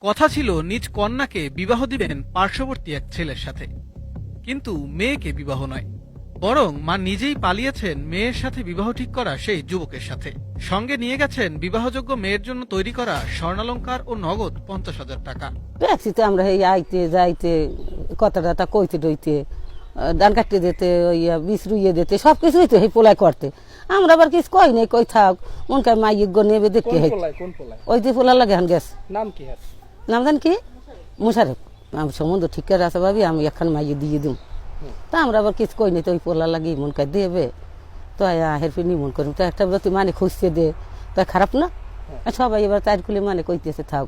কথা ছিল নিজ কন্যাকে বিবাহ দিবেন পার্শ্ববর্তী এক ছেলের সাথে, কিন্তু মেয়েকে বিবাহ নয়, বরং মা নিজেই পালিয়েছেন মেয়ের সাথে বিবাহ ঠিক করা সেই যুবকের সাথে। সঙ্গে নিয়ে গেছেন বিবাহযোগ্য মেয়ের জন্য তৈরি করা স্বর্ণালঙ্কার ও নগদ 50,000 টাকা। ট্যাক্সিতে আমরা এই আইতে যাইতে কথাটা কইতে টইতে ধান কাটতে দিতে ওই বিষ রুইয়ে দিতে সবকিছু হইতো এই পোলাই করতে। আমরা আবার কিছু কই নাই, কই থাক মন কায় মাইক নেবে দেখতে ওই যে পোলা লাগে হান গেছে। নাম কি? নাম জান কি? মুশারেফ। সম্বন্ধ ঠিক করে আছে ভাবি, আমি এখন মাইয়ে দিয়ে দিম। তা আমরা আবার কিছু কই নাই, তো ওই পোলা লাগি মন কায় দেবে তো হেরফির নিমন করি তো একটা প্রতি মানে খুঁজতে দে, তাই খারাপ না? সবাই এবার তার খুলে মানে কইতেছে থাক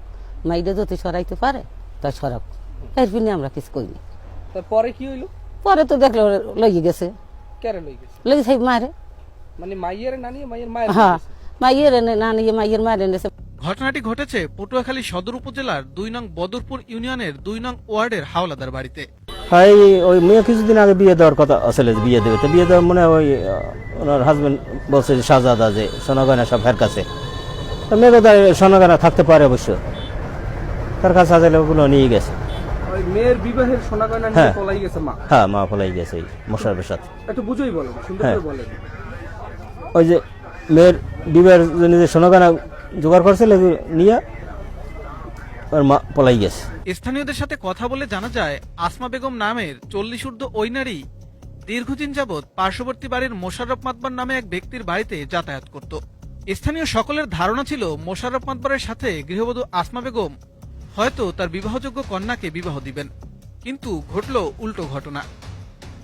মাইটা যদি সরাইতে পারে তাই সরাক, হেরফির নিয়ে আমরা কিছু কই নাই। পরে কি হইলো? পরে তো দেখলো লইয়ে গেছে। কেরে লই গেছে? লই সেই মারে, মানে মাইয়ের না নিয়ে মাইয়ের মায়ের? হ্যাঁ, মাইয়ের না নিয়ে মাইয়ের মারে এনেছে। ঘটনাটি ঘটেছে পটুয়াখালী সদর উপজেলার 2 নং বদরপুর ইউনিয়নের 2 নং ওয়ার্ডের হাওলাদার বাড়িতে। হ্যাঁ, ওই মেয়ে কিছুদিন আগে বিয়ে দেওয়ার কথা আসলে, বিয়ে দেবে তো বিয়ে দেওয়ার মনে হয় ওই ওনার হাজবেন্ড বলছে যে শাহজাদা যে সোনাগয়না সব এর কাছে, তো মেয়ে তো সোনাগয়না থাকতে পারে অবশ্য, তার কাছে আসলে ওগুলো নিয়ে গেছে। ওই মেয়ের বিবাহের সোনা গয়না নিয়ে পলাই গেছে মা? হ্যাঁ, মা পলাই গেছে এই মোশারফের সাথে। একটু বুঝেই বলেন, সুন্দর করে বলেন। ওই যে মেয়ের বিবাহের জন্য যে সোনাগয়না জোগাড় করছিল নিয়ে ওর মা পলাই গেছে। স্থানীয়দের সাথে কথা বলে জানা যায়, আসমা বেগম নামের 40 ঊর্ধ্ব ওই নারী দীর্ঘদিন যাবৎ পার্শ্ববর্তী বাড়ির মোশাররফ মাতবার নামে এক ব্যক্তির বাড়িতে যাতায়াত করত। স্থানীয় সকলের ধারণা ছিল মোশাররফ মাতবারের সাথে গৃহবধূ আসমা বেগম হয়তো তার বিবাহযোগ্য কন্যাকে বিবাহ দিবেন, কিন্তু ঘটল উল্টো ঘটনা।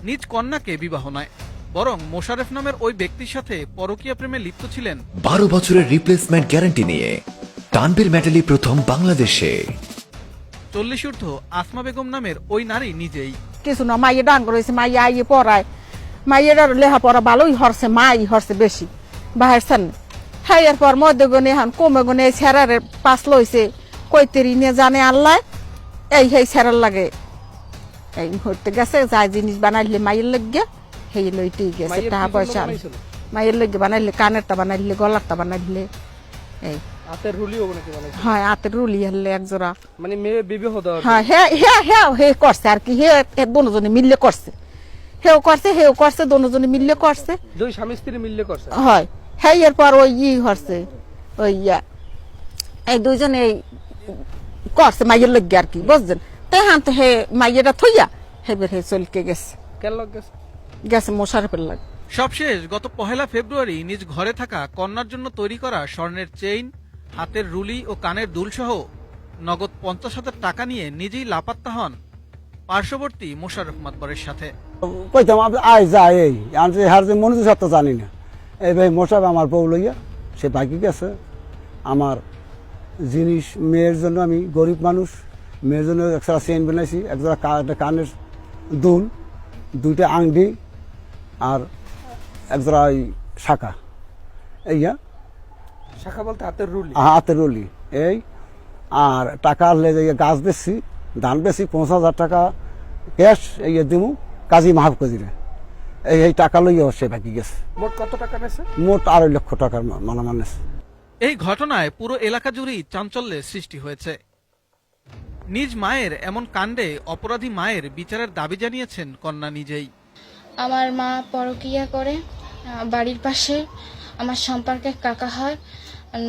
নিজ কন্যাকে বিবাহ নয়, বরং মোশাররফ নামের ওই ব্যক্তির সাথে পরকীয়া প্রেমে লিপ্ত ছিলেন। 12 বছরের রিপ্লেসমেন্ট গ্যারান্টি নিয়ে তানভীর মেটালি প্রথম বাংলাদেশে। 40 ঊর্ধ্ব আসমা বেগম নামের ওই নারী নিজেই। কিছু না, মাইয়ে ডান করেছে, মাইয়ে আইয়ে পড়ায়, মাইয়ের লেখাপড়া ভালোই হরছে, মাই হরছে বেশি বাহের সামনে। হ্যাঁ, এরপর মধ্যে গনে এখন কমে গনে ছেড়ারে পাস লইছে, কইতেরি নিয়ে জানে আল্লাহ, এই সেই ছেড়ার লাগে এই হইতে গেছে। যা জিনিস বানাইলে মাইয়ের লাগিয়া সেই লইতেই গেছে, টাকা পয়সা মাইয়ের লগে বানাইলে, কানেরটা বানাইলে, গলারটা বানাইলে, এই হাতের রুলিও নাকি বানাইছে? হ্যাঁ, হাতের রুলি হলে এক জোড়া। মানে মেয়ে বিবাহ দেওয়ার? হ্যাঁ, হ্যাঁ হ্যাঁ হ্যাঁ, হে করছে আর কি, হে দুজনে মিললে করছে, হেও করছে দুজনে মিললে করছে। দুই স্বামী স্ত্রী মিললে করছে? হয়, হ্যাঁ। এরপর ওই হরছে ওই এই দুইজনে করছে মাইয়ের লগে আর কি, বুঝছেন? তাই হান তো হে মাইয়েরা থইয়া হেবের হে চলকে গেছে। কেন লগ গেছে? গেছে মোশাররফের লাগে। সবশেষ গত 1 ফেব্রুয়ারি নিজ ঘরে থাকা কন্যার জন্য তৈরি করা স্বর্ণের চেইন, হাতের রুলি ও কানের দুল সহ নগদ 50,000 টাকা নিয়ে নিজেই লাপাত্তা হন পার্শ্ববর্তী মোশাররফ মাতবরের সাথে। কইতাম আয় যায় এই আমি হার যে মনে তো জানি না। এই ভাই মোশাররফ আমার বউ লইয়া সে বাকি গেছে আমার জিনিস। মেয়ের জন্য আমি গরিব মানুষ, মেয়ের জন্য একটা চেইন বানাইছি, একটা কানের দুল, 2টা আংটি আর একজোড়া ওই শাখা। এইয়া শাখা বলতে হাতের রুলি? হাতের রুলি। এই আর টাকা গাছ বেচছি, ধান বেচছি, 50,000 টাকা ক্যাশ এই দিমু কাজী মাহাব কাজিরে। এই টাকা লইয়া সে বাকি গেছে। মোট কত টাকা নেছে? মোট 2.5 লক্ষ টাকার মালামাল নেছে। এই ঘটনায় পুরো এলাকা জুড়েই চাঞ্চল্যের সৃষ্টি হয়েছে। নিজ মায়ের এমন কাণ্ডে অপরাধী মায়ের বিচারের দাবি জানিয়েছেন কন্যা নিজেই। আমার মা পরকীয়া করে, বাড়ির পাশে আমার সম্পর্কে কাকা হয়,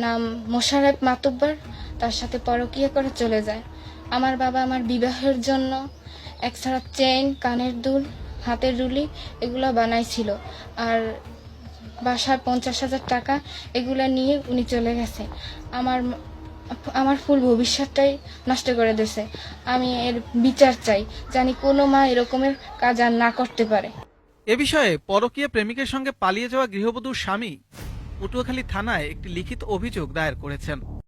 নাম মোশাররফ মাতুব্বর, তার সাথে পরকীয়া করে চলে যায়। আমার বাবা আমার বিবাহের জন্য একছাড়া চেইন, কানের দুল, হাতের রুলি এগুলো বানাইছিল, আর বাসায় 50,000 টাকা এগুলো নিয়ে উনি চলে গেছে। আমার ফুল ভবিষ্যৎটাই নষ্ট করে দিয়েছে। আমি এর বিচার চাই, জানি কোনো মা এরকমের কাজ আর না করতে পারে। এ বিষয়ে পরকীয়া প্রেমিকের সঙ্গে পালিয়ে যাওয়া গৃহবধূর স্বামী পটুয়াখালী থানায় একটি লিখিত অভিযোগ দায়ের করেছেন।